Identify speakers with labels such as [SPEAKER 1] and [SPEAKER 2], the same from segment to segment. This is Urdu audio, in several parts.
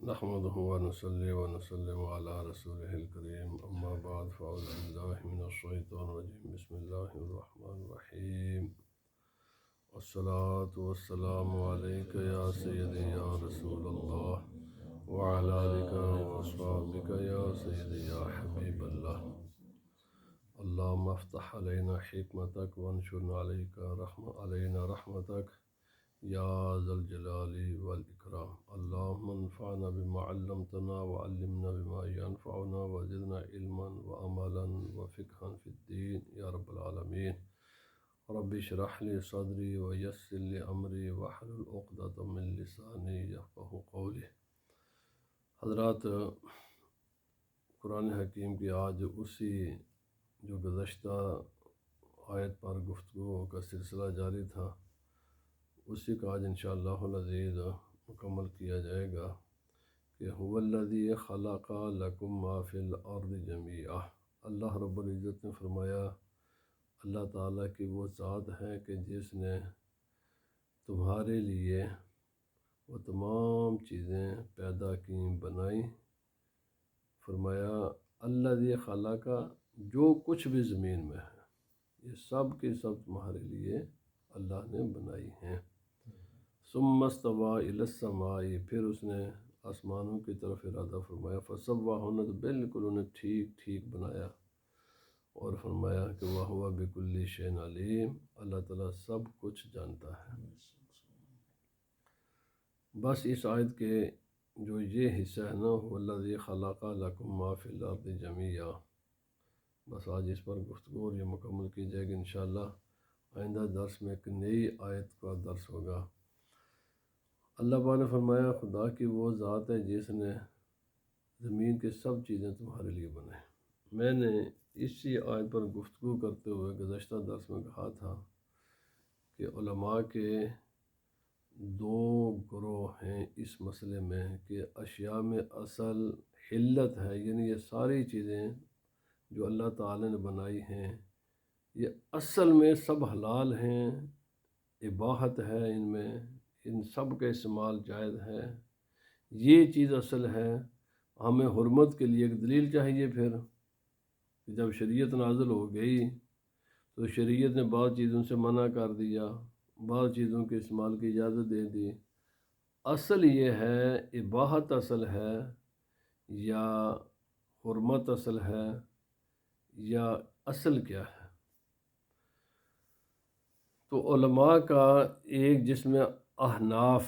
[SPEAKER 1] نحمده ونصلي ونسلم على رسوله الكريم أما بعد فأعوذ بالله من الشيطان الرجيم بسم الله الرحمن الرحيم والصلاة والسلام عليك يا سيدي يا رسول الله وعلى آلك وأصحابك يا سيدي يا حبيب الله اللهم افتح علينا حكمتك وانشر علينا رحمتك یا ذا الجلال والإکرام اللهم انفعنا بما علمتنا وعلمنا بما ينفعنا وزدنا علما وعملا وفقها في الدين یا رب العالمین رب اشرح لي صدري ويسر لي أمري واحلل عقدة من لساني يفقهوا قولي۔ حضرات، قرآن حکیم کی آج اسی جو گزشتہ آیت پر گفتگو کا سلسلہ جاری تھا، اسی کا آج انشاءاللہ العزیز مکمل کیا جائے گا کہ هو الذی خلق لکم ما فی الارض جمیعا۔ اللہ رب العزت نے فرمایا، اللہ تعالیٰ کی وہ ذات ہے کہ جس نے تمہارے لیے وہ تمام چیزیں پیدا کیں، بنائیں۔ فرمایا الذی خلق، جو کچھ بھی زمین میں ہے یہ سب کے سب تمہارے لیے اللہ نے بنائی ہیں۔ ثم استوى إلى السماء، پھر اس نے آسمانوں کی طرف ارادہ فرمایا، فسواہن، تو بالکل انہیں ٹھیک ٹھیک بنایا، اور فرمایا کہ وَهُوَ بِكُلِّ شَيْءٍ عَلِيمٌ، اللہ تعالیٰ سب کچھ جانتا ہے۔ بس اس آیت کے جو یہ حصہ ہے نا، هُوَ الَّذِي خَلَقَ لَكُم مَّا فِي الْأَرْضِ جَمِيعًا، بس آج اس پر گفتگو اور یہ مکمل کی جائے گی انشاءاللہ۔ آئندہ درس میں ایک نئی آیت کا درس ہوگا۔ اللہ پاک نے فرمایا خدا کی وہ ذات ہے جس نے زمین کے سب چیزیں تمہارے لیے بنائیں۔ میں نے اسی آیت پر گفتگو کرتے ہوئے گزشتہ درس میں کہا تھا کہ علماء کے دو گروہ ہیں اس مسئلے میں کہ اشیاء میں اصل حلت ہے، یعنی یہ ساری چیزیں جو اللہ تعالی نے بنائی ہیں یہ اصل میں سب حلال ہیں، اباحت ہے ان میں، ان سب کا استعمال جائز ہے، یہ چیز اصل ہے۔ ہمیں حرمت کے لیے ایک دلیل چاہیے، پھر جب شریعت نازل ہو گئی تو شریعت نے بعض چیزوں سے منع کر دیا، بعض چیزوں کے استعمال کی اجازت دے دی۔ اصل یہ ہے اباحت اصل ہے یا حرمت اصل ہے یا اصل کیا ہے؟ تو علماء کا ایک جس میں احناف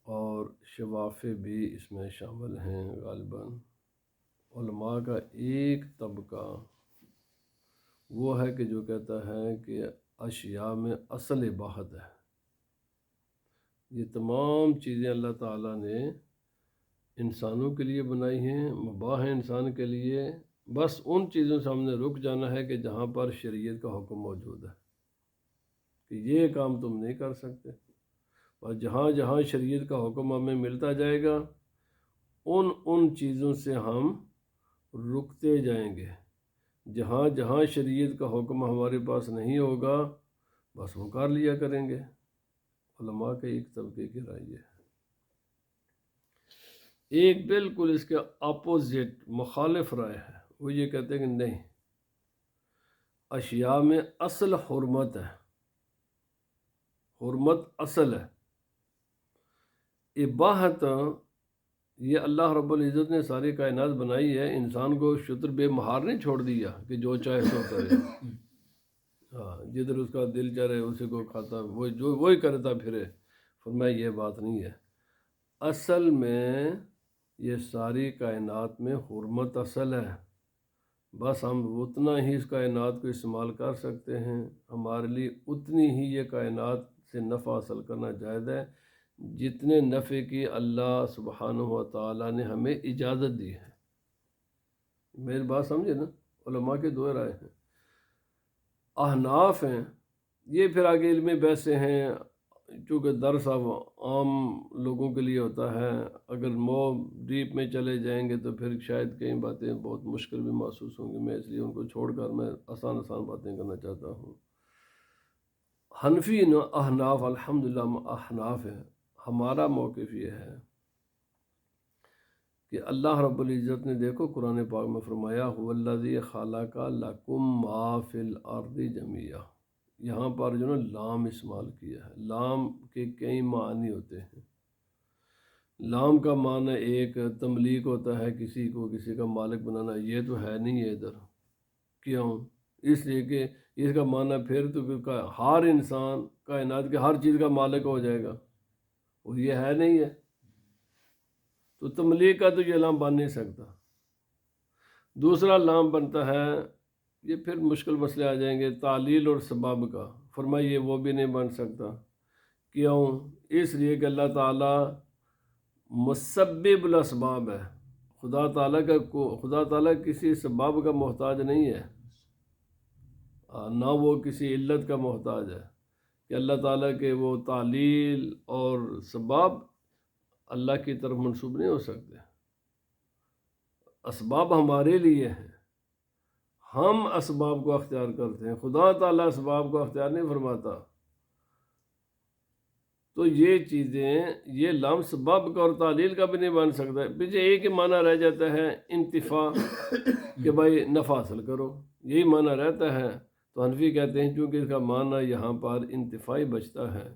[SPEAKER 1] اور شوافی بھی اس میں شامل ہیں، غالباً علماء کا ایک طبقہ وہ ہے کہ جو کہتا ہے کہ اشیاء میں اصل اباحت ہے، یہ تمام چیزیں اللہ تعالیٰ نے انسانوں کے لیے بنائی ہیں، مباح ہیں انسان کے لیے، بس ان چیزوں سے ہم نے رک جانا ہے کہ جہاں پر شریعت کا حکم موجود ہے کہ یہ کام تم نہیں کر سکتے، اور جہاں جہاں شریعت کا حکم ہمیں ملتا جائے گا ان چیزوں سے ہم رکتے جائیں گے۔ جہاں جہاں شریعت کا حکم ہمارے پاس نہیں ہوگا بس وہ کر لیا کریں گے۔ علماء کے ایک طبقے کی رائے ہے۔ ایک بالکل اس کے اپوزٹ مخالف رائے ہے، وہ یہ کہتے ہیں کہ نہیں، اشیاء میں اصل حرمت ہے، حرمت اصل ہے، اباحت یہ اللہ رب العزت نے ساری کائنات بنائی ہے، انسان کو شتر بے مہار نہیں چھوڑ دیا کہ جو چاہے سو کرے، ہاں جدھر اس کا دل چاہے اسی کو کھاتا، وہی کرتا پھرے۔ فرمایا یہ بات نہیں ہے، اصل میں یہ ساری کائنات میں حرمت اصل ہے، بس ہم اتنا ہی اس کائنات کو استعمال کر سکتے ہیں، ہمارے لیے اتنی ہی یہ کائنات سے نفع حاصل کرنا جائز ہے جتنے نفع کی اللہ سبحانہ و تعالیٰ نے ہمیں اجازت دی ہے۔ میری بات سمجھے نا، علماء کے دو رائے ہیں۔ احناف ہیں، یہ پھر آگے علمی بحثیں ہیں، چونکہ درس اب عام لوگوں کے لیے ہوتا ہے، اگر ڈیپ میں چلے جائیں گے تو پھر شاید کئی باتیں بہت مشکل بھی محسوس ہوں گی، میں اس لیے ان کو چھوڑ کر میں آسان باتیں کرنا چاہتا ہوں۔ حنفی احناف، الحمدللہ احناف ہیں، ہمارا موقف یہ ہے کہ اللہ رب العزت نے دیکھو قرآن پاک میں فرمایا هُوَ خلق لکم ما فی الارض جمیعا، یہاں پر جو نا لام استعمال کیا ہے۔ لام کے کئی معنی ہوتے ہیں۔ لام کا معنی ایک تملیک ہوتا ہے، کسی کو کسی کا مالک بنانا، یہ تو ہے نہیں ہے ادھر۔ کیوں؟ اس لیے کہ اس کا معنی پھر تو ہر انسان کائنات کے ہر چیز کا مالک ہو جائے گا، وہ یہ ہے نہیں ہے، تو تملیک کا تو یہ لام بن نہیں سکتا۔ دوسرا لام بنتا ہے، یہ پھر مشکل مسئلے آ جائیں گے، تعلیل اور سبب کا، فرمائیے وہ بھی نہیں بن سکتا۔ کیوں؟ اس لیے کہ اللہ تعالیٰ مسبب الاسباب ہے، خدا تعالیٰ کسی سبب کا محتاج نہیں ہے، نہ وہ کسی علت کا محتاج ہے کہ اللہ تعالیٰ کے وہ تعلیل اور سبب اللہ کی طرف منسوب نہیں ہو سکتے۔ اسباب ہمارے لیے ہیں، ہم اسباب کو اختیار کرتے ہیں، خدا تعالیٰ اسباب کو اختیار نہیں فرماتا۔ تو یہ چیزیں، یہ لام سبب کا اور تعلیل کا بھی نہیں بن سکتا۔ پیچھے ایک ہی معنی رہ جاتا ہے انتفاع، کہ بھائی نفع حاصل کرو، یہی معنی رہتا ہے۔ تو حنفی کہتے ہیں چونکہ اس کا معنی یہاں پر انتفاعی بچتا ہے،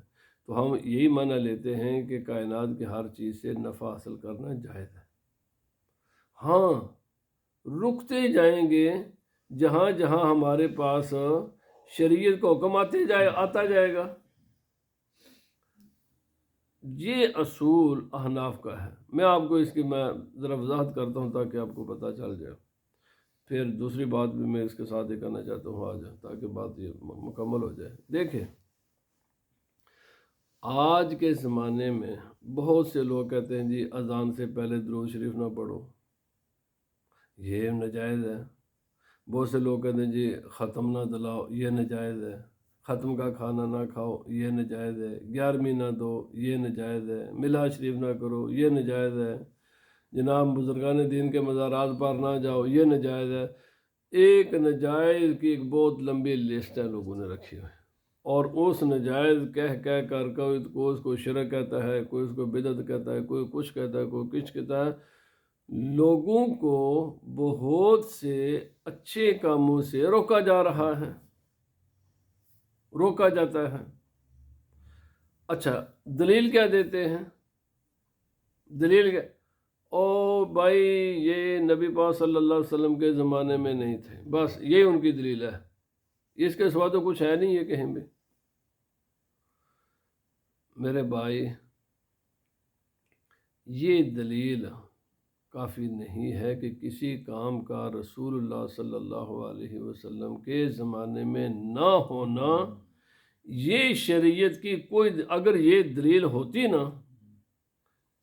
[SPEAKER 1] تو ہم یہی معنی لیتے ہیں کہ کائنات کی ہر چیز سے نفع حاصل کرنا جائز ہے۔ ہاں، رکتے جائیں گے جہاں جہاں ہمارے پاس شریعت کا حکم آتا جائے گا۔ یہ اصول احناف کا ہے۔ میں آپ کو اس کی ذرا وضاحت کرتا ہوں تاکہ آپ کو پتہ چل جائے۔ پھر دوسری بات بھی میں اس کے ساتھ یہ کرنا چاہتا ہوں آج، تاکہ بات یہ مکمل ہو جائے۔ دیکھیں، آج کے زمانے میں بہت سے لوگ کہتے ہیں جی اذان سے پہلے درود شریف نہ پڑھو، یہ ناجائز ہے۔ بہت سے لوگ کہتے ہیں جی ختم نہ دلاؤ، یہ ناجائز ہے۔ ختم کا کھانا نہ کھاؤ، یہ ناجائز ہے۔ 11ویں نہ دو، یہ ناجائز ہے۔ میلاد شریف نہ کرو، یہ ناجائز ہے۔ جناب بزرگان دین کے مزارات پر نہ جاؤ، یہ ناجائز ہے۔ ایک ناجائز کی ایک بہت لمبی لسٹ ہے لوگوں نے رکھی ہوئی، اور اس ناجائز کہہ کر کوئی اس کو شرک کہتا ہے، کوئی اس کو بدعت کہتا ہے، کوئی کچھ کہتا ہے، کوئی کچھ کہتا ہے۔ لوگوں کو بہت سے اچھے کاموں سے روکا جا رہا ہے، روکا جاتا ہے۔ اچھا، دلیل کیا دیتے ہیں؟ دلیل کیا؟ او بھائی یہ نبی پاک صلی اللہ علیہ وسلم کے زمانے میں نہیں تھے، بس یہی ان کی دلیل ہے، اس کے سوا تو کچھ ہے نہیں ہے کہیں بھی۔ میرے بھائی، یہ دلیل کافی نہیں ہے کہ کسی کام کا رسول اللہ صلی اللہ علیہ وسلم کے زمانے میں نہ ہونا، یہ شریعت کی کوئی، اگر یہ دلیل ہوتی نا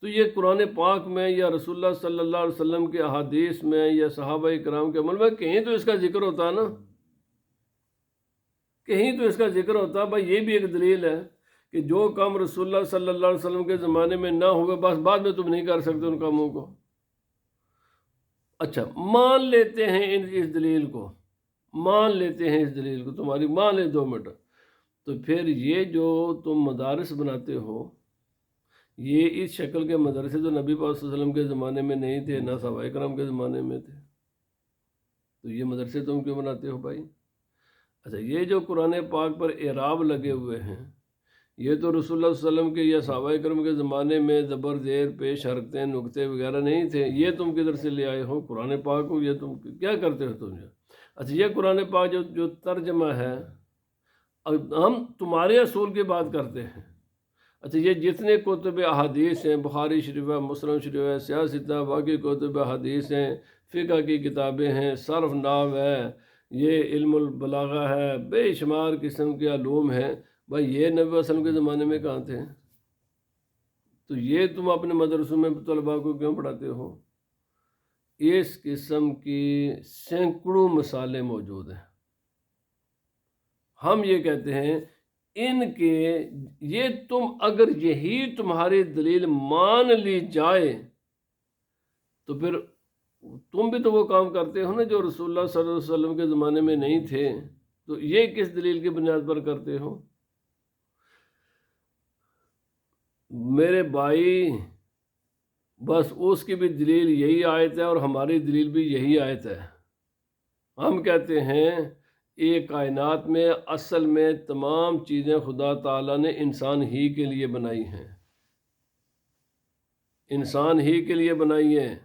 [SPEAKER 1] تو یہ قرآن پاک میں یا رسول اللہ صلی اللہ علیہ وسلم کے احادیث میں یا صحابہ کرام کے عمل میں کہیں تو اس کا ذکر ہوتا نا، کہیں تو اس کا ذکر ہوتا۔ بھائی یہ بھی ایک دلیل ہے کہ جو کام رسول اللہ صلی اللہ علیہ وسلم کے زمانے میں نہ ہوگا، بس بعد میں تم نہیں کر سکتے ان کاموں کو۔ اچھا، مان لیتے ہیں اس دلیل کو، مان لیتے ہیں اس دلیل کو، تمہاری مان لے 2 منٹ، تو پھر یہ جو تم مدارس بناتے ہو، یہ اس شکل کے مدرسے تو نبی پاک صلی اللہ علیہ وسلم کے زمانے میں نہیں تھے، نہ صحابہ کرام کے زمانے میں تھے، تو یہ مدرسے تم کیوں بناتے ہو بھائی؟ اچھا، یہ جو قرآن پاک پر اعراب لگے ہوئے ہیں، یہ تو رسول اللہ صلی اللہ علیہ وسلم کے یا صحابہ کرام کے زمانے میں زبر زیر پیش حرکتیں نقطے وغیرہ نہیں تھے، یہ تم کدھر سے لے آئے ہو قرآن پاک کو؟ یہ تم کیا کرتے ہو تم؟ اچھا، یہ قرآن پاک جو ترجمہ ہے، ہم تمہارے اصول کی بات کرتے ہیں۔ اچھا، یہ جتنے کتب احادیث ہیں، بخاری شریف ہے، مسلم شریف ہے، سیاستہ، باقی کتب احادیث ہیں، فقہ کی کتابیں ہیں، صرف نحو ہے، یہ علم البلاغہ ہے، بے شمار قسم کے علوم ہیں، بھائی یہ نبی وسلم کے زمانے میں کہاں تھے؟ تو یہ تم اپنے مدرسوں میں طلباء کو کیوں پڑھاتے ہو؟ اس قسم کی سینکڑوں مثالیں موجود ہیں۔ ہم یہ کہتے ہیں ان کے، یہ تم اگر یہی تمہاری دلیل مان لی جائے تو پھر تم بھی تو وہ کام کرتے ہو نا جو رسول اللہ صلی اللہ علیہ وسلم کے زمانے میں نہیں تھے، تو یہ کس دلیل کی بنیاد پر کرتے ہو؟ میرے بھائی، بس اس کی بھی دلیل یہی آیت ہے اور ہماری دلیل بھی یہی آیت ہے۔ ہم کہتے ہیں ایک کائنات میں اصل میں تمام چیزیں خدا تعالیٰ نے انسان ہی کے لیے بنائی ہیں، انسان ہی کے لیے بنائی ہیں۔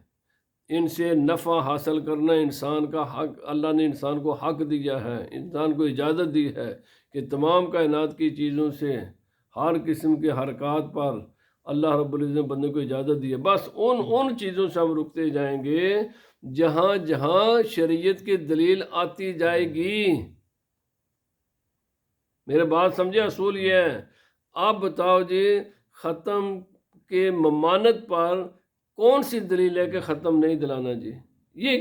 [SPEAKER 1] ان سے نفع حاصل کرنا انسان کا حق، اللہ نے انسان کو حق دیا ہے، انسان کو اجازت دی ہے کہ تمام کائنات کی چیزوں سے ہر قسم کے حرکات پر اللہ رب العزت نے بندے کو اجازت دی ہے۔ بس ان چیزوں سے ہم رکتے جائیں گے جہاں جہاں شریعت کی دلیل آتی جائے گی۔ میرے بات سمجھے، اصول یہ ہے۔ آپ بتاؤ جی، ختم کے ممانت پر کون سی دلیل ہے کہ ختم نہیں دلانا جی؟ یہ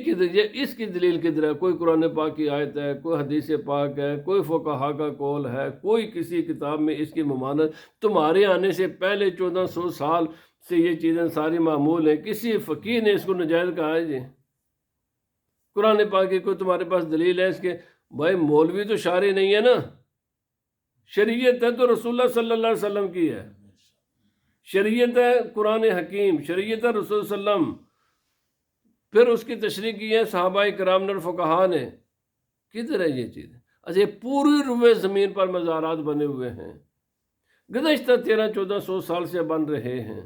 [SPEAKER 1] اس کی دلیل کدھر ہے؟ کوئی قرآن پاک کی آیت ہے، کوئی حدیث پاک ہے، کوئی فقہا کا قول ہے، کوئی کسی کتاب میں اس کی ممانت؟ تمہارے آنے سے پہلے 1400 سال سے یہ چیزیں ساری معمول ہیں، کسی فقیر نے اس کو نجائز کہا ہے جی؟ قرآن پاک کی کوئی تمہارے پاس دلیل ہے اس کے؟ بھائی مولوی تو شارع نہیں ہے نا، شریعت ہے تو رسول اللہ صلی اللہ علیہ وسلم کی ہے، شریعت ہے قرآن حکیم، شریعت ہے رسول صلی اللہ علیہ وسلم، پھر اس کی تشریح کی ہے صحابہ کرام نے اور فقہا نے۔ کدھر ہے یہ چیز؟ اچھا، یہ پوری روئے زمین پر مزارات بنے ہوئے ہیں، گزشتہ 1300-1400 سال سے بن رہے ہیں۔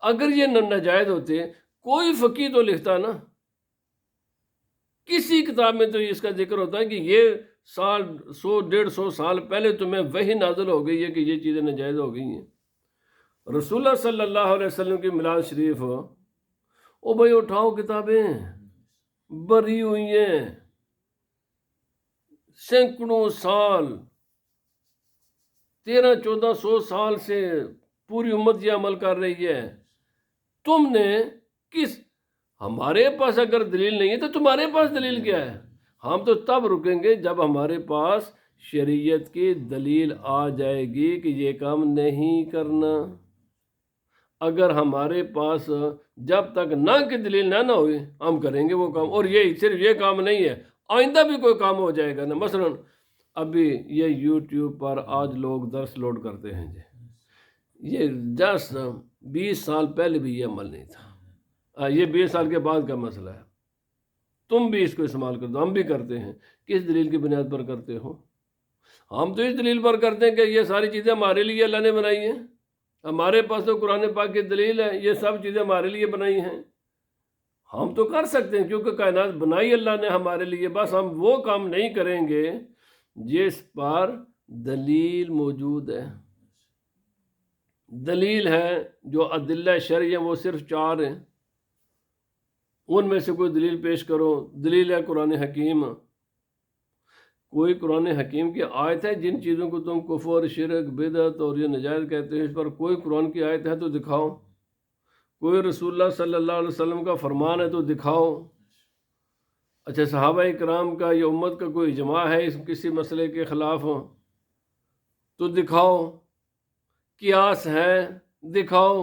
[SPEAKER 1] اگر یہ ناجائز ہوتے کوئی فقیر تو لکھتا نا، کسی کتاب میں تو اس کا ذکر ہوتا ہے کہ یہ سال 100-150 سال پہلے تمہیں وحی نازل ہو گئی ہے کہ یہ چیزیں ناجائز ہو گئی ہیں۔ رسول اللہ صلی اللہ علیہ وسلم کی میلاد شریف، او بھائی اٹھاؤ کتابیں، بری ہوئی ہیں، سینکڑوں سال، 1300-1400 سال سے پوری امت یہ عمل کر رہی ہے۔ تم نے ہمارے پاس اگر دلیل نہیں ہے تو تمہارے پاس دلیل کیا ہے؟ ہم تو تب رکیں گے جب ہمارے پاس شریعت کی دلیل آ جائے گی کہ یہ کام نہیں کرنا۔ اگر ہمارے پاس جب تک نہ کی دلیل نہ ہوئی ہم کریں گے وہ کام۔ اور یہ صرف یہ کام نہیں ہے، آئندہ بھی کوئی کام ہو جائے گا نا۔ مثلا ابھی یہ یوٹیوب پر آج لوگ درس لوڈ کرتے ہیں جی، یہ 10-20 سال پہلے بھی یہ عمل نہیں تھا، یہ 20 سال کے بعد کا مسئلہ ہے۔ تم بھی اس کو استعمال کر دو، ہم بھی کرتے ہیں۔ کس دلیل کی بنیاد پر کرتے ہو؟ ہم تو اس دلیل پر کرتے ہیں کہ یہ ساری چیزیں ہمارے لیے اللہ نے بنائی ہیں، ہمارے پاس تو قرآن پاک کی دلیل ہے، یہ سب چیزیں ہمارے لیے بنائی ہیں، ہم تو کر سکتے ہیں کیونکہ کائنات بنائی اللہ نے ہمارے لیے۔ بس ہم وہ کام نہیں کریں گے جس پر دلیل موجود ہے۔ دلیل ہے جو ادلہ شرعی ہیں وہ صرف 4 ہیں، ان میں سے کوئی دلیل پیش کرو۔ دلیل ہے قرآن حکیم، کوئی قرآن حکیم کی آیت ہے جن چیزوں کو تم کفر، شرک، بدعت اور یہ نجائز کہتے ہیں، اس پر کوئی قرآن کی آیت ہے تو دکھاؤ۔ کوئی رسول اللہ صلی اللہ علیہ وسلم کا فرمان ہے تو دکھاؤ۔ اچھا، صحابہ کرام کا، یہ امت کا کوئی اجماع ہے اس کسی مسئلے کے خلاف تو دکھاؤ۔ قیاس ہے، دکھاؤ۔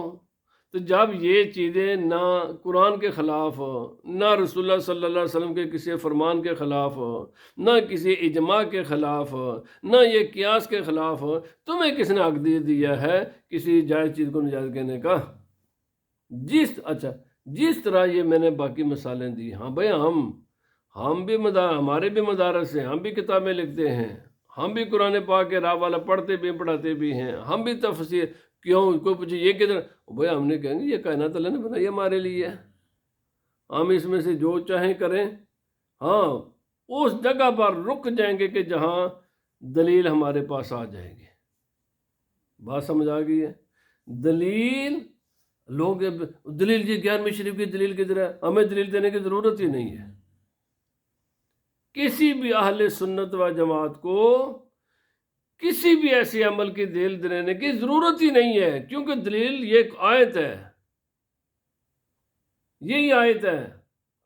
[SPEAKER 1] تو جب یہ چیزیں نہ قرآن کے خلاف، نہ رسول اللہ صلی اللہ علیہ وسلم کے کسی فرمان کے خلاف، نہ کسی اجماع کے خلاف، نہ یہ قیاس کے خلاف، تمہیں کس نے حق دے دیا ہے کسی جائز چیز کو نجائز کہنے کا؟ جس طرح یہ میں نے باقی مثالیں دی، ہاں بھائی ہم بھی ہمارے بھی مدارس ہیں، ہم بھی کتابیں لکھتے ہیں، ہم بھی قرآن پاک کے راہ والا پڑھتے بھی پڑھاتے بھی ہیں، ہم بھی تفسیر، کیوں کوئی پوچھے یہ کدھر؟ بھائی ہم نے کہیں گے یہ کائنات اللہ نے بنائی ہمارے لیے، ہم اس میں سے جو چاہیں کریں۔ ہاں، اس جگہ پر رک جائیں گے کہ جہاں دلیل ہمارے پاس آ جائے گی۔ بات سمجھ آ گئی ہے؟ دلیل، لوگ دلیل جی 11ویں شریف کی دلیل کدھر ہے؟ ہمیں دلیل دینے کی ضرورت ہی نہیں ہے۔ کسی بھی اہل سنت و جماعت کو کسی بھی ایسے عمل کی دلیل دینے کی ضرورت ہی نہیں ہے، کیونکہ دلیل یہ ایک آیت ہے، یہی آیت ہے۔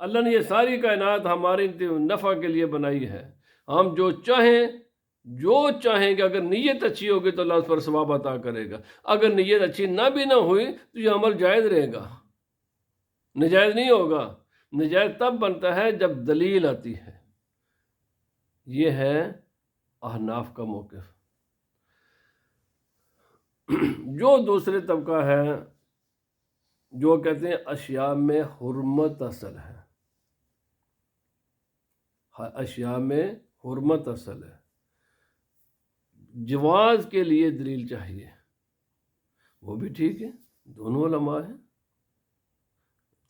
[SPEAKER 1] اللہ نے یہ ساری کائنات ہمارے نفع کے لیے بنائی ہے، ہم جو چاہیں گے، اگر نیت اچھی ہوگی تو اللہ اس پر ثواب عطا کرے گا، اگر نیت اچھی نہ ہوئی تو یہ عمل جائز رہے گا، نجائز نہیں ہوگا۔ نجائز تب بنتا ہے جب دلیل آتی ہے۔ یہ ہے احناف کا موقف۔ جو دوسرے طبقہ ہے جو کہتے ہیں اشیاء میں حرمت اصل ہے، اشیاء میں حرمت اصل ہے، جواز کے لیے دلیل چاہیے، وہ بھی ٹھیک ہے، دونوں علماء ہیں۔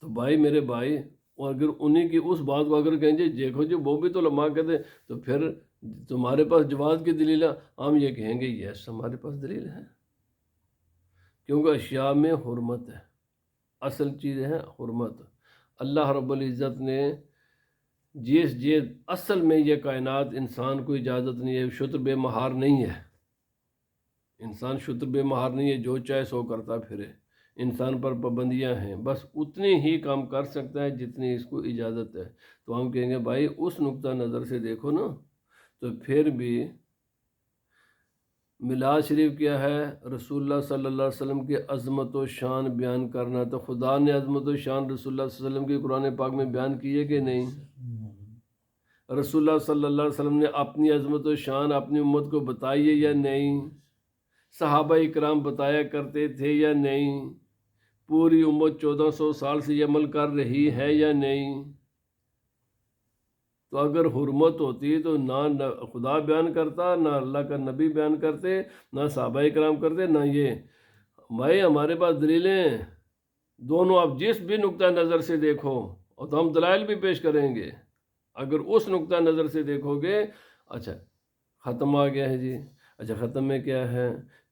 [SPEAKER 1] تو بھائی میرے بھائی، اور اگر انہیں کی اس بات کو اگر کہیں جی دیکھو جی وہ بھی تو علماء کہتے ہیں، تو پھر تمہارے پاس جواز کی دلیل ہے، ہم یہ کہیں گے یس ہمارے پاس دلیل ہے، کیونکہ اشیاء میں حرمت ہے، اصل چیز ہے حرمت۔ اللہ رب العزت نے جس اصل میں یہ کائنات انسان کو اجازت نہیں ہے، شتر بے مہار نہیں ہے، انسان شتر بے مہار نہیں ہے، جو چاہے سو کرتا پھرے، انسان پر پابندیاں ہیں، بس اتنے ہی کام کر سکتا ہے جتنی اس کو اجازت ہے۔ تو ہم کہیں گے بھائی اس نقطہ نظر سے دیکھو نا، تو پھر بھی میلاد شریف کیا ہے؟ رسول اللہ صلی اللہ علیہ وسلم کی عظمت و شان بیان کرنا، تو خدا نے عظمت و شان رسول اللہ صلی اللہ علیہ وسلم کی قرآن پاک میں بیان کی ہے کہ نہیں؟ رسول اللہ صلی اللہ علیہ وسلم نے اپنی عظمت و شان اپنی امت کو بتائی ہے یا نہیں؟ صحابہ اکرام بتایا کرتے تھے یا نہیں؟ پوری امت 1400 سال سے یہ عمل کر رہی ہے یا نہیں؟ تو اگر حرمت ہوتی تو نہ خدا بیان کرتا، نہ اللہ کا نبی بیان کرتے، نہ صحابہ اکرام کرتے، نہ یہ۔ بھائی ہمارے پاس دلیلیں ہیں دونوں، آپ جس بھی نقطہ نظر سے دیکھو، اور تو ہم دلائل بھی پیش کریں گے۔ اگر اس نقطہ نظر سے دیکھو گے، اچھا ختم آ گیا ہے جی، اچھا ختم میں کیا ہے؟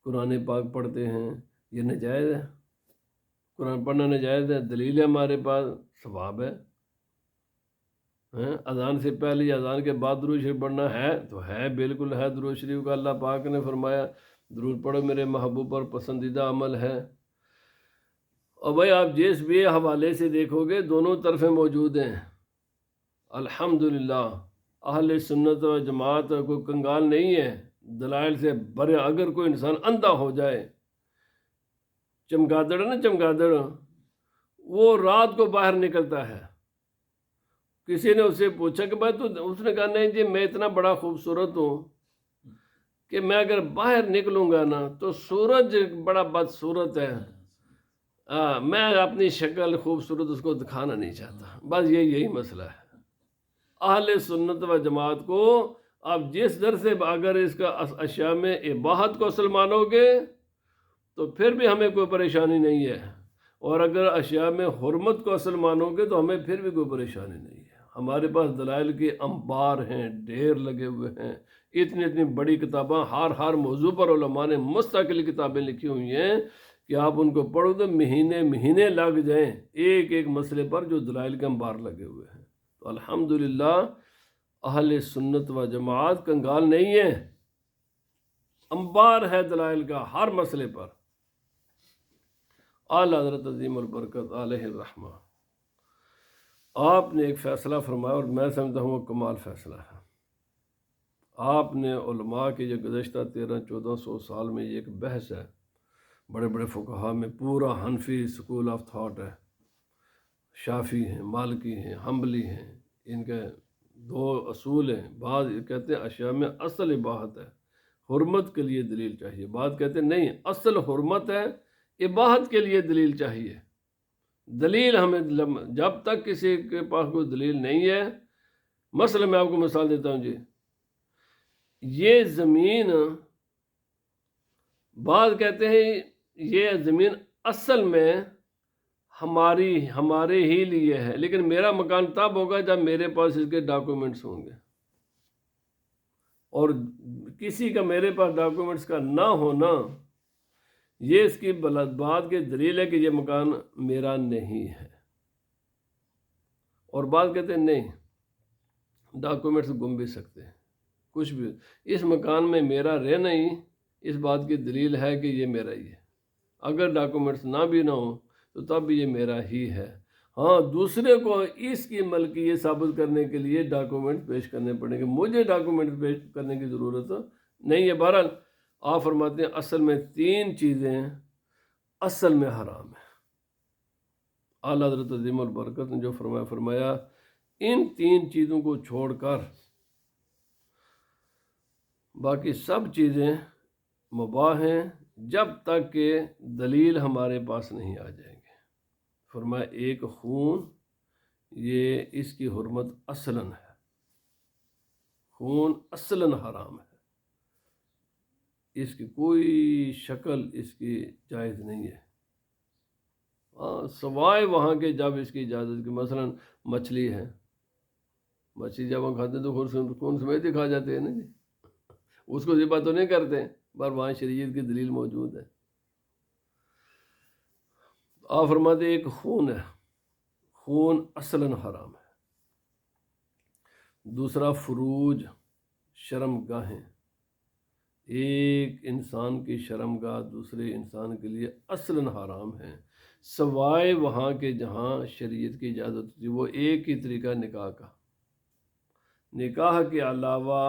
[SPEAKER 1] قرآن پاک پڑھتے ہیں، یہ ناجائز ہے؟ قرآن پڑھنا ناجائز ہے؟ دلیل ہے ہمارے پاس، ثواب ہے۔ اذان سے پہلے یا اذان کے بعد درود شریف پڑھنا ہے تو ہے، بالکل ہے، درود شریف کا اللہ پاک نے فرمایا درود پڑھو میرے محبوب پر، پسندیدہ عمل ہے۔ اور بھائی آپ جس بھی حوالے سے دیکھو گے دونوں طرفیں موجود ہیں۔ الحمدللہ اہل سنت و جماعت کوئی کنگال نہیں ہے، دلائل سے برے۔ اگر کوئی انسان اندھا ہو جائے، چمگادڑ نا چمگادڑ، وہ رات کو باہر نکلتا ہے، کسی نے اسے پوچھا کہ بھائی تو، اس نے کہا نہیں جی میں اتنا بڑا خوبصورت ہوں کہ میں اگر باہر نکلوں گا نا تو سورج بڑا بدصورت ہے، میں اپنی شکل خوبصورت اس کو دکھانا نہیں چاہتا، بس یہی مسئلہ ہے۔ اہل سنت و جماعت کو آپ جس در سے اگر اس کا اشیاء میں اباحت کو اصل مانو گے تو پھر بھی ہمیں کوئی پریشانی نہیں ہے، اور اگر اشیاء میں حرمت کو اصل مانو گے تو ہمیں پھر بھی کوئی پریشانی نہیں ہے۔ ہمارے پاس دلائل کے انبار ہیں، ڈھیر لگے ہوئے ہیں، اتنی بڑی کتاباں، ہر موضوع پر علماء نے مستقل کتابیں لکھی ہوئی ہیں کہ آپ ان کو پڑھو تو مہینے لگ جائیں ایک مسئلے پر، جو دلائل کے انبار لگے ہوئے ہیں۔ تو الحمدللہ اہل سنت و جماعت کنگال نہیں ہے، انبار ہے دلائل کا ہر مسئلے پر۔ اعلیٰ حضرت عظیم البرکت علیہ الرحمہ، آپ نے ایک فیصلہ فرمایا، اور میں سمجھتا ہوں وہ کمال فیصلہ ہے۔ آپ نے علماء کے جو گزشتہ 1300-1400 سال میں یہ ایک بحث ہے، بڑے بڑے فقہا میں پورا حنفی اسکول آف تھاٹ ہے، شافی ہیں، مالکی ہیں، حنبلی ہیں، ان کے دو اصول ہیں۔ بعض کہتے ہیں اشیاء میں اصل اباحت ہے، حرمت کے لیے دلیل چاہیے، بعض کہتے ہیں نہیں اصل حرمت ہے، اباحت کے لیے دلیل چاہیے۔ دلیل ہمیں جب تک کسی کے پاس کوئی دلیل نہیں ہے، مثلا میں آپ کو مثال دیتا ہوں جی، یہ زمین، بعض کہتے ہیں یہ زمین اصل میں ہمارے ہی لیے ہے، لیکن میرا مکان تب ہوگا جب میرے پاس اس کے ڈاکومنٹس ہوں گے، اور کسی کا میرے پاس ڈاکومنٹس کا نہ ہونا یہ اس کی بات کی دلیل ہے کہ یہ مکان میرا نہیں ہے۔ اور بعض کہتے ہیں نہیں، ڈاکومنٹس گم بھی سکتے ہیں، کچھ بھی، اس مکان میں میرا رہنا ہی اس بات کی دلیل ہے کہ یہ میرا ہی ہے، اگر ڈاکومنٹس نہ بھی نہ ہوں تو تب بھی یہ میرا ہی ہے۔ ہاں دوسرے کو اس کی ملکی یہ ثابت کرنے کے لیے ڈاکومنٹ پیش کرنے پڑیں گے، مجھے ڈاکومنٹ پیش کرنے کی ضرورت نہیں ہے۔ بہرحال آپ فرماتے ہیں اصل میں 3 چیزیں اصل میں حرام ہیں۔ اعلیٰ حضرت عظیم البرکت نے جو فرمایا ان 3 چیزوں کو چھوڑ کر باقی سب چیزیں مباح ہیں، جب تک کہ دلیل ہمارے پاس نہیں آ جائیں گے۔ فرمایا ایک خون یہ اس کی حرمت اصلاً ہے، خون اصلاً حرام ہے، اس کی کوئی شکل اس کی جائز نہیں ہے، سوائے وہاں کے جب اس کی اجازت کی، مثلاً مچھلی ہے، مچھلی جب ہم کھاتے ہیں تو خون سمیت ہی کھا جاتے ہیں نا جی، اس کو ذبح تو نہیں کرتے، پر وہاں شریعت کی دلیل موجود ہے۔ آپ فرماتے ایک خون ہے، خون اصلاً حرام ہے۔ دوسرا فروج، شرم گاہیں، ایک انسان کی شرم گاہ دوسرے انسان کے لیے اصلاً حرام ہے، سوائے وہاں کے جہاں شریعت کی اجازت ہوتی، وہ ایک ہی طریقہ نکاح کا، نکاح کے علاوہ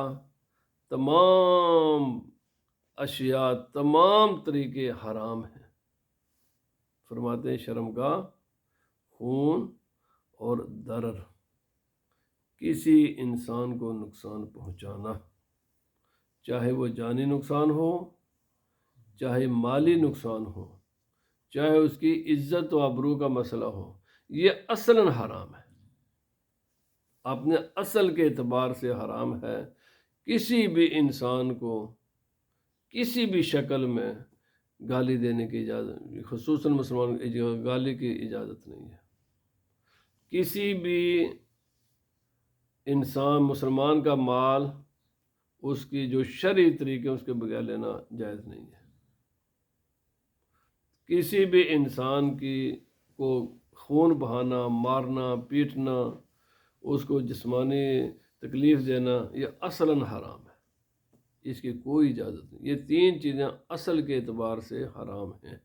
[SPEAKER 1] تمام اشیاء، تمام طریقے حرام ہیں۔ فرماتے ہیں شرم گاہ، خون اور ضرر، کسی انسان کو نقصان پہنچانا، چاہے وہ جانی نقصان ہو، چاہے مالی نقصان ہو، چاہے اس کی عزت و آبرو کا مسئلہ ہو، یہ اصلاً حرام ہے، اپنے اصل کے اعتبار سے حرام ہے۔ کسی بھی انسان کو کسی بھی شکل میں گالی دینے کی اجازت، خصوصاً مسلمان گالی کی اجازت نہیں ہے۔ کسی بھی انسان مسلمان کا مال اس کی جو شرعی طریقے اس کے بغیر لینا جائز نہیں ہے۔ کسی بھی انسان کو خون بہانا، مارنا، پیٹنا، اس کو جسمانی تکلیف دینا، یہ اصلاً حرام ہے، اس کی کوئی اجازت نہیں۔ یہ تین چیزیں اصل کے اعتبار سے حرام ہیں،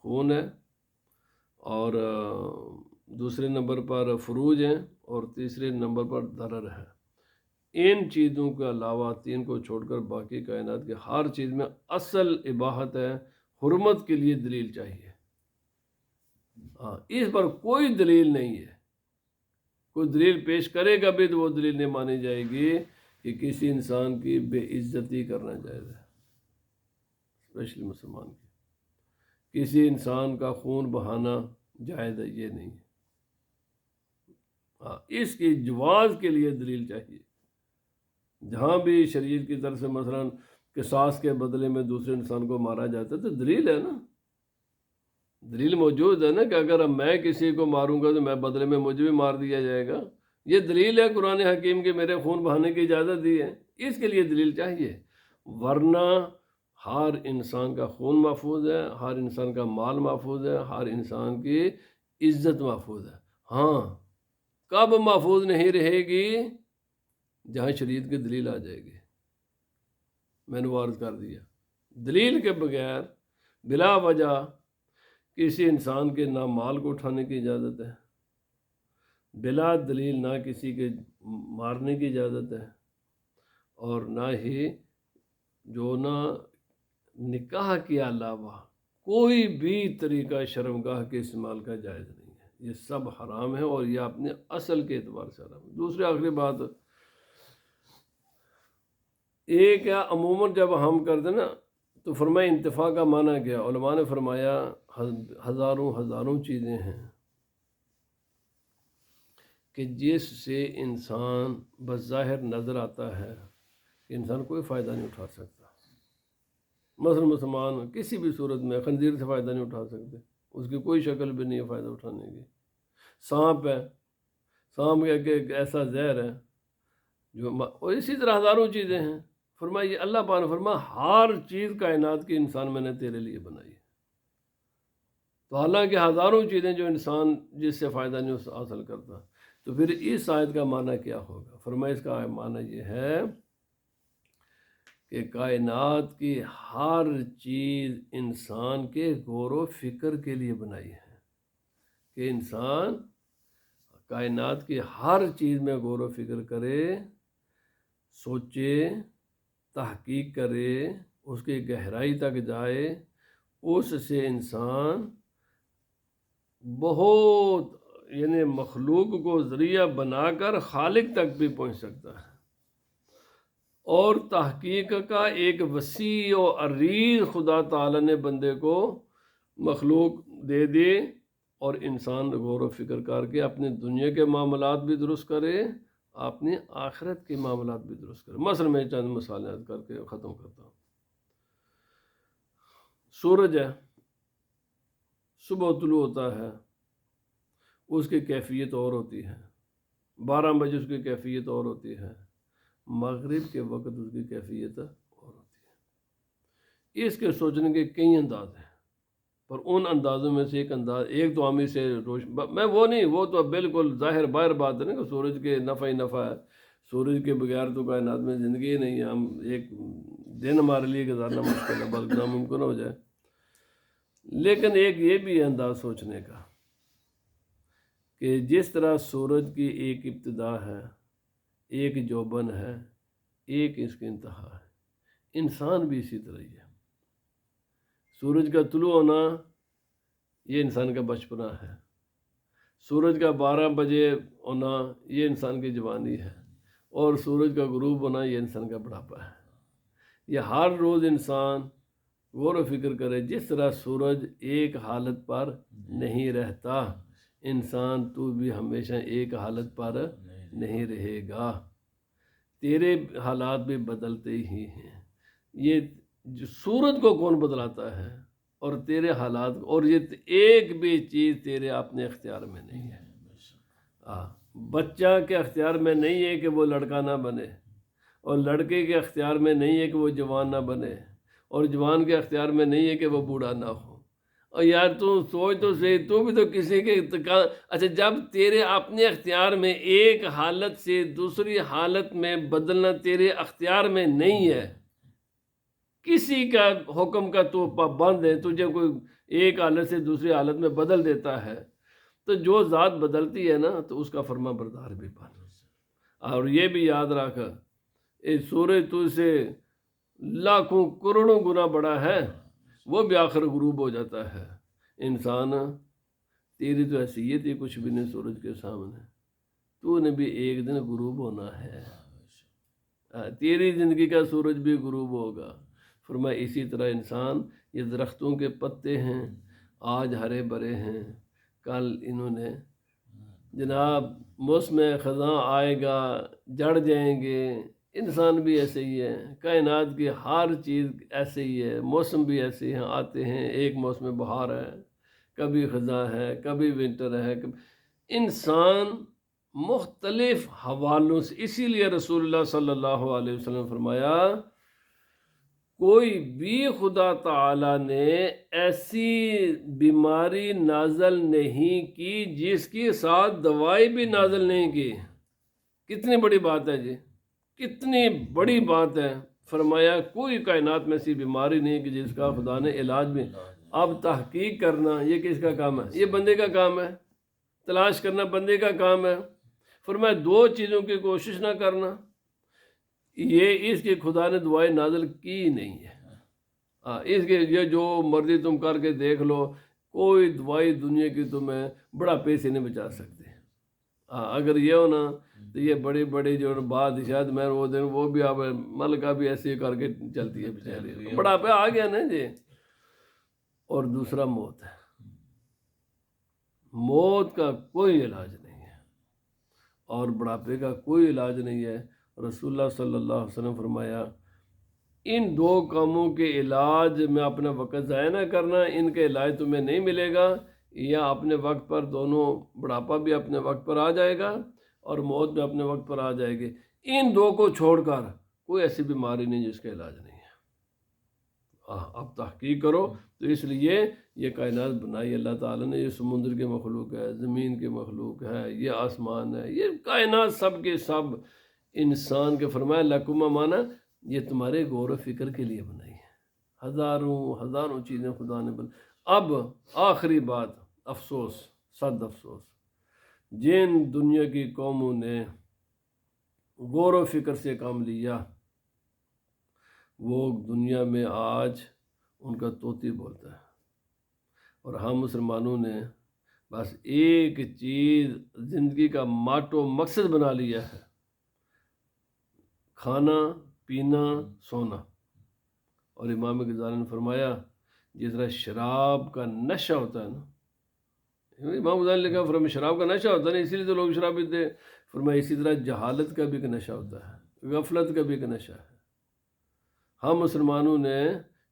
[SPEAKER 1] خون ہے، اور دوسرے نمبر پر فروج ہیں، اور تیسرے نمبر پر ضرر ہے۔ ان چیزوں کے علاوہ تین کو چھوڑ کر باقی کائنات کے ہر چیز میں اصل اباحت ہے، حرمت کے لیے دلیل چاہیے، اس پر کوئی دلیل نہیں ہے، کوئی دلیل پیش کرے گا بھی تو وہ دلیل نہیں مانی جائے گی کہ کسی انسان کی بے عزتی کرنا جائز ہے، اسپیشلی مسلمان کی، کسی انسان کا خون بہانا جائز ہے، یہ نہیں ہے، اس کی جواز کے لیے دلیل چاہیے۔ جہاں بھی شریعت کی طرف سے مثلاً قصاص کے بدلے میں دوسرے انسان کو مارا جاتا ہے تو دلیل ہے نا، دلیل موجود ہے نا، کہ اگر میں کسی کو ماروں گا تو میں بدلے میں مجھے بھی مار دیا جائے گا، یہ دلیل ہے قرآن حکیم کے میرے خون بہانے کی اجازت دی ہے، اس کے لیے دلیل چاہیے، ورنہ ہر انسان کا خون محفوظ ہے، ہر انسان کا مال محفوظ ہے، ہر انسان کی عزت محفوظ ہے۔ ہاں، کب محفوظ نہیں رہے گی؟ جہاں شریعت کی دلیل آ جائے گی، میں نے عرض کر دیا، دلیل کے بغیر بلا وجہ کسی انسان کے نہ مال کو اٹھانے کی اجازت ہے، بلا دلیل نہ کسی کے مارنے کی اجازت ہے، اور نہ ہی جو نہ نکاح کے علاوہ کوئی بھی طریقہ شرمگاہ کے استعمال کا جائز نہیں ہے، یہ سب حرام ہے، اور یہ اپنے اصل کے اعتبار سے حرام ہے۔ دوسری آخری بات، ایک ہے عموماً جب ہم کرتے نا تو فرمایا انتفاع کا معنی کیا؟ علماء نے فرمایا ہزاروں چیزیں ہیں کہ جس سے انسان بظاہر نظر آتا ہے کہ انسان کوئی فائدہ نہیں اٹھا سکتا، مثلا مسلمان کسی بھی صورت میں خنزیر سے فائدہ نہیں اٹھا سکتے، اس کی کوئی شکل بھی نہیں ہے فائدہ اٹھانے کی۔ سانپ ہے، سانپ ایک ایسا زہر ہے جو، اور اسی طرح ہزاروں چیزیں ہیں۔ فرمایا یہ اللہ پاک نے فرمایا ہر چیز کائنات کی انسان میں نے تیرے لیے بنائی ہے، تو حالانکہ ہزاروں چیزیں جو انسان جس سے فائدہ نہیں حاصل کرتا، تو پھر اس آیت کا معنی کیا ہوگا؟ فرمایا اس کا معنی یہ ہے کہ کائنات کی ہر چیز انسان کے غور و فکر کے لیے بنائی ہے، کہ انسان کائنات کی ہر چیز میں غور و فکر کرے، سوچے، تحقیق کرے، اس کی گہرائی تک جائے، اس سے انسان بہت یعنی مخلوق کو ذریعہ بنا کر خالق تک بھی پہنچ سکتا ہے، اور تحقیق کا ایک وسیع و عریض خدا تعالیٰ نے بندے کو مخلوق دے دی، اور انسان غور و فکر کر کے اپنے دنیا کے معاملات بھی درست کرے، اپنی آخرت کے معاملات بھی درست کرے۔ مثلا میں چند مثالیں عرض کر کے ختم کرتا ہوں۔ سورج ہے، صبح طلوع ہوتا ہے، اس کی کیفیت اور ہوتی ہے، 12 بجے اس کی کیفیت اور ہوتی ہے، مغرب کے وقت اس کی کیفیت اور ہوتی ہے۔ اس کے سوچنے کے کئی انداز ہیں، پر ان اندازوں میں سے ایک تو عامی سے میں وہ نہیں، وہ تو بالکل ظاہر باہر بات ہے نا کہ سورج کے نفع ہی نفع ہے، سورج کے بغیر تو کائنات میں زندگی ہی نہیں ہے، ہم ایک دن ہمارے لیے گزارنا مشکل ہے، بلکہ ناممکن ہو جائے۔ لیکن ایک یہ بھی ہے انداز سوچنے کا کہ جس طرح سورج کی ایک ابتدا ہے، ایک جوبن ہے، ایک اس کی انتہا ہے، انسان بھی اسی طرح ہی ہے۔ سورج کا طلوع ہونا یہ انسان کا بچپنا ہے، سورج کا 12 بجے ہونا یہ انسان کی جوانی ہے، اور سورج کا غروب ہونا یہ انسان کا بڑھاپا ہے۔ یہ ہر روز انسان غور و فکر کرے، جس طرح سورج ایک حالت پر نہیں رہتا، انسان تو بھی ہمیشہ ایک حالت پر نہیں رہے گا، تیرے حالات بھی بدلتے ہی ہیں۔ یہ جو سورج کو کون بدلاتا ہے اور تیرے حالات، اور یہ ایک بھی چیز تیرے اپنے اختیار میں نہیں ہے۔ بچہ کے اختیار میں نہیں ہے کہ وہ لڑکا نہ بنے، اور لڑکے کے اختیار میں نہیں ہے کہ وہ جوان نہ بنے، اور جوان کے اختیار میں نہیں ہے کہ وہ بوڑھا نہ ہو۔ اور یار تو سوچ تو صحیح، تو بھی تو کسی کے اچھا جب تیرے اپنے اختیار میں ایک حالت سے دوسری حالت میں بدلنا تیرے اختیار میں نہیں ہے، کسی کا حکم کا تو پابند ہے، تجھے کوئی ایک حالت سے دوسری حالت میں بدل دیتا ہے، تو جو ذات بدلتی ہے نا تو اس کا فرما بردار بھی بن۔ اور یہ بھی یاد رکھ، سورج تجھ سے لاکھوں کروڑوں گنا بڑا ہے، وہ بھی آخر غروب ہو جاتا ہے۔ انسان تیری تو حیثیت ہی کچھ بھی نہیں سورج کے سامنے، تو نے بھی ایک دن غروب ہونا ہے، تیری زندگی کا سورج بھی غروب ہوگا۔ فرمایا اسی طرح انسان، یہ درختوں کے پتے ہیں، آج ہرے بھرے ہیں، کل انہوں نے جناب موسم خزاں آئے گا، جڑ جائیں گے۔ انسان بھی ایسے ہی ہے، کائنات کی ہر چیز ایسے ہی ہے، موسم بھی ایسے ہیں، آتے ہیں، ایک موسم بہار ہے، کبھی خزاں ہے، کبھی ونٹر ہے، انسان مختلف حوالوں سے۔ اسی لیے رسول اللہ صلی اللہ علیہ وسلم فرمایا، کوئی بھی خدا تعالی نے ایسی بیماری نازل نہیں کی جس کی ساتھ دوائی بھی نازل نہیں کی۔ کتنی بڑی بات ہے جی، کتنی بڑی بات ہے۔ فرمایا کوئی کائنات میں ایسی بیماری نہیں کہ جس کا خدا نے علاج بھی۔ اب تحقیق کرنا یہ کس کا کام ہے؟ یہ بندے کا کام ہے، تلاش کرنا بندے کا کام ہے۔ فرمایا دو چیزوں کی کوشش نہ کرنا، یہ اس کی خدا نے دعائیں نازل کی نہیں ہے۔ اس کے یہ جو مرضی تم کر کے دیکھ لو، کوئی دوائی دنیا کی تمہیں بڑا پیسے نہیں بچا سکتے۔ اگر یہ ہو نا تو یہ بڑی بڑی جو بادشاہ میں وہ دن وہ بھی اب ملکہ بھی ایسے کر کے چلتی ہے بیچاری، بڑا پہ آ گیا نا جی۔ اور دوسرا موت ہے، موت کا کوئی علاج نہیں ہے، اور بڑھاپے کا کوئی علاج نہیں ہے۔ رسول اللہ صلی اللہ علیہ وسلم فرمایا، ان دو کاموں کے علاج میں اپنا وقت ضائع نہ کرنا، ان کے علاج تمہیں نہیں ملے گا، یا اپنے وقت پر دونوں، بڑھاپا بھی اپنے وقت پر آ جائے گا اور موت بھی اپنے وقت پر آ جائے گی۔ ان دو کو چھوڑ کر کوئی ایسی بیماری نہیں جس کا علاج نہیں ہے۔ اب تحقیق کرو۔ تو اس لیے یہ کائنات بنائی اللہ تعالیٰ نے، یہ سمندر کی مخلوق ہے، زمین کی مخلوق ہے، یہ آسمان ہے، یہ کائنات سب کے سب انسان کے فرمایا لکم مانا، یہ تمہارے غور و فکر کے لیے بنائی ہے۔ ہزاروں چیزیں خدا نے بنائی۔ اب آخری بات، افسوس، صد افسوس، جن دنیا کی قوموں نے غور و فکر سے کام لیا، وہ دنیا میں آج ان کا طوطی بولتا ہے، اور ہم مسلمانوں نے بس ایک چیز زندگی کا ماٹو مقصد بنا لیا ہے، کھانا پینا سونا۔ اور امام غزالی نے فرمایا، جس طرح شراب کا نشہ ہوتا ہے نا، امام غزالی نے لکھا فرمایا شراب کا نشہ ہوتا ہے نا، اسی لیے تو لوگ شراب پیتے ہیں۔ فرمایا اسی طرح جہالت کا بھی ایک نشہ ہوتا ہے، غفلت کا بھی ایک نشہ ہے۔ ہم مسلمانوں نے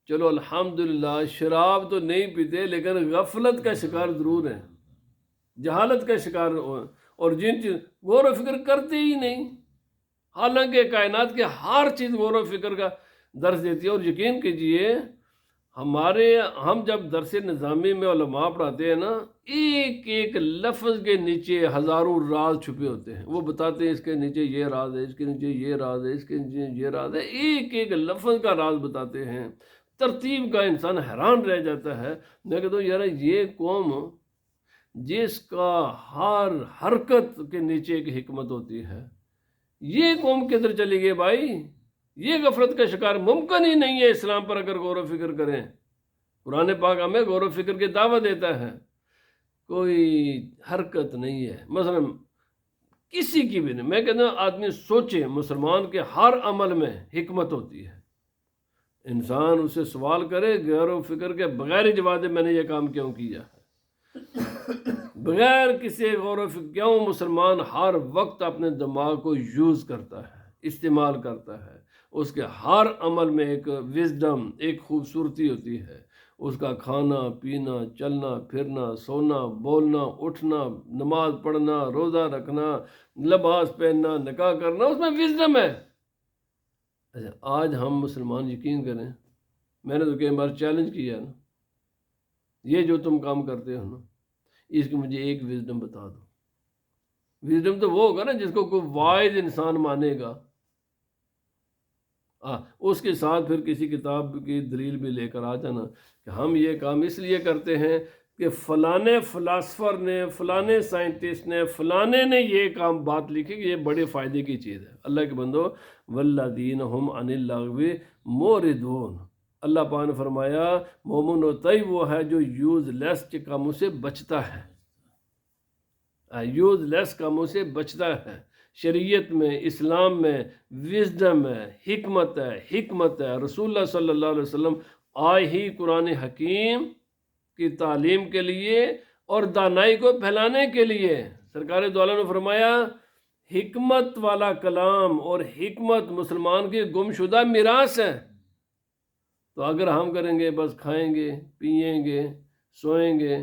[SPEAKER 1] چلو الحمدللہ شراب تو نہیں پیتے، لیکن غفلت کا شکار ضرور ہیں، جہالت کا شکار اور جن چیز غور و فکر کرتے ہی نہیں، حالانکہ کائنات کے ہر چیز غور و فکر کا درس دیتی ہے۔ اور یقین کیجئے ہم جب درس نظامی میں علماء پڑھاتے ہیں نا، ایک ایک لفظ کے نیچے ہزاروں راز چھپے ہوتے ہیں، وہ بتاتے ہیں اس کے نیچے یہ راز ہے، اس کے نیچے یہ راز ہے، اس کے نیچے یہ راز ہے، ایک ایک لفظ کا راز بتاتے ہیں، ترتیب کا انسان حیران رہ جاتا ہے۔ میں کہتا ہوں یار یہ قوم جس کا ہر حرکت کے نیچے ایک حکمت ہوتی ہے، یہ قوم کدھر چلی گئی بھائی؟ یہ غفلت کا شکار ممکن ہی نہیں ہے اسلام پر اگر غور و فکر کریں۔ قرآن پاک ہمیں غور و فکر کی دعوت دیتا ہے، کوئی حرکت نہیں ہے مثلا کسی کی بھی نہیں۔ میں کہتا ہوں آدمی سوچے، مسلمان کے ہر عمل میں حکمت ہوتی ہے، انسان اسے سوال کرے غور و فکر کے بغیر ہی جواب دے میں نے یہ کام کیوں کیا ہے، بغیر کسی غور و فکر۔ کیوں مسلمان ہر وقت اپنے دماغ کو یوز کرتا ہے، استعمال کرتا ہے، اس کے ہر عمل میں ایک وزڈم، ایک خوبصورتی ہوتی ہے، اس کا کھانا پینا، چلنا پھرنا، سونا بولنا، اٹھنا، نماز پڑھنا، روزہ رکھنا، لباس پہننا، نکاح کرنا، اس میں وزڈم ہے۔ اچھا آج ہم مسلمان یقین کریں، میں نے تو کئی بار چیلنج کیا نا، یہ جو تم کام کرتے ہو نا اس کی مجھے ایک وزڈم بتا دو۔ وزڈم تو وہ ہوگا نا جس کو کوئی وائز انسان مانے گا، اس کے ساتھ پھر کسی کتاب کی دلیل بھی لے کر آ جانا کہ ہم یہ کام اس لیے کرتے ہیں کہ فلانے فلاسفر نے، فلانے سائنٹسٹ نے، فلانے نے یہ کام بات لکھی کہ یہ بڑے فائدے کی چیز ہے۔ اللہ کے بندو والذین هم عن اللغو معرضون، اللہ پاک نے فرمایا مومن ہوتا ہی وہ ہے جو یوز لیس کے کاموں سے بچتا ہے، یوز لیس کاموں سے بچتا ہے۔ شریعت میں، اسلام میں وزڈم ہے، حکمت ہے۔ رسول اللہ صلی اللہ علیہ وسلم آئے ہی قرآن حکیم کی تعلیم کے لیے اور دانائی کو پھیلانے کے لیے۔ سرکار دو عالم نے فرمایا حکمت والا کلام اور حکمت مسلمان کی گمشدہ میراث ہے۔ تو اگر ہم کریں گے بس کھائیں گے، پئیں گے، سوئیں گے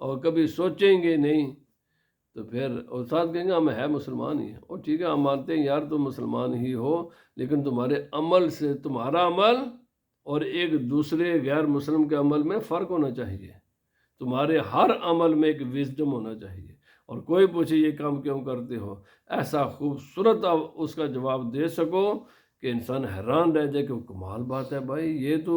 [SPEAKER 1] اور کبھی سوچیں گے نہیں، تو پھر استاد کہیں گے ہم ہے مسلمان ہی ہیں، اور ٹھیک ہے ہم مانتے ہیں یار تم مسلمان ہی ہو، لیکن تمہارے عمل سے، تمہارا عمل اور ایک دوسرے غیر مسلم کے عمل میں فرق ہونا چاہیے، تمہارے ہر عمل میں ایک وزڈم ہونا چاہیے۔ اور کوئی پوچھے یہ کام کیوں کرتے ہو، ایسا خوبصورت آپ اس کا جواب دے سکو کہ انسان حیران رہ جائے کہ وہ کمال بات ہے بھائی، یہ تو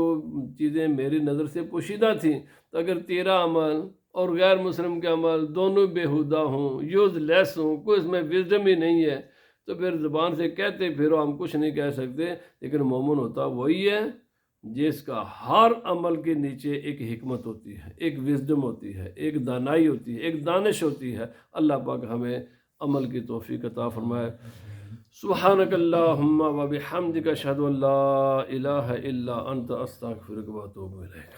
[SPEAKER 1] چیزیں میری نظر سے پوشیدہ تھیں، تو اگر تیرا عمل اور غیر مسلم کے عمل دونوں بیہودہ ہوں، یوز لیس ہوں، کوئی اس میں وزڈم ہی نہیں ہے، تو پھر زبان سے کہتے پھرو، ہم کچھ نہیں کہہ سکتے۔ لیکن مومن ہوتا وہی ہے جس کا ہر عمل کے نیچے ایک حکمت ہوتی ہے، ایک وزڈم ہوتی ہے، ایک دانائی ہوتی ہے، ایک دانش ہوتی ہے۔ اللہ پاک ہمیں عمل کی توفیق عطا فرمائے۔ سبحانک اللہم و بحمدک اشہد ان لا الہ الا انت استغفرک و اتوب الیک۔